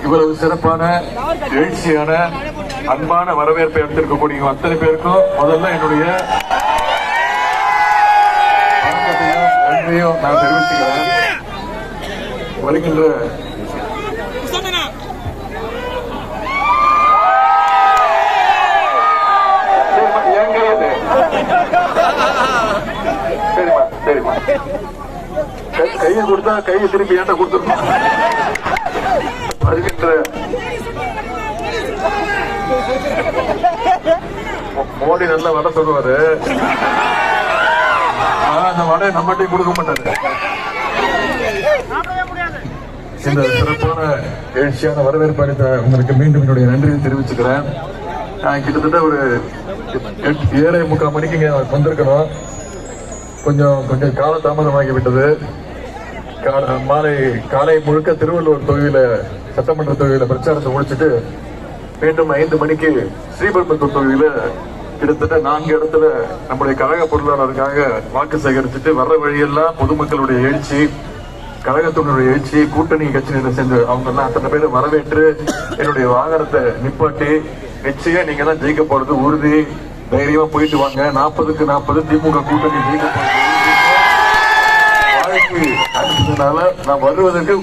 இவ்வளவு சிறப்பான எழுச்சியான அன்பான வரவேற்பை எடுத்திருக்கக்கூடிய அத்தனை பேருக்கும் முதல்ல என்னுடைய நன்றியும் நான் தெரிவிச்சுக்கிறேன். வருகின்ற சரிம்மா கையை கொடுத்தா கையை திருப்பி ஏன்ட்ட கொடுத்துருக்கோம். வருகின்ற மோடி நல்லா வடை சொல்லுவாரு, அந்த வடை நம்மகிட்டையும் கொடுக்க மாட்டாரு. இந்த சிறப்பான எழுச்சியான வரவேற்பு அளித்த உங்களுக்கு மீண்டும் என்னுடைய நன்றியை தெரிவிச்சுக்கிறேன். நான் கிட்டத்தட்ட ஒரு 7:45 மணிக்கு இங்க வந்திருக்கணும். கொஞ்சம் கால தாமதமாகிவிட்டது. காலை முழுக்க திருவள்ளூர் தொகுதியில சட்டமன்ற தொகுதியில பிரச்சாரத்தை முடிச்சுட்டு மீண்டும் 5 மணிக்கு ஸ்ரீபெரும்புத்தூர் தொகுதியில கிட்டத்தட்ட 4 இடத்துல நம்முடைய கழக பொருளாளருக்காக வாக்கு சேகரிச்சுட்டு வர்ற வழியெல்லாம் பொதுமக்களுடைய எழுச்சி, கழகத்தினுடைய எழுச்சி, கூட்டணி கட்சியினர் சேர்ந்து அவங்க எல்லாம் அத்தனை பேரும் வரவேற்று என்னுடைய வாகனத்தை நிப்பாட்டி நிச்சயம் நீங்க தான் ஜெயிக்க போறது உறுதி, தைரியமா போயிட்டு வாங்க, 40க்கு 40 திமுக கூட்டணி ஜெயிக்க போறது வாழ்க்கை. நான் வருவதற்கு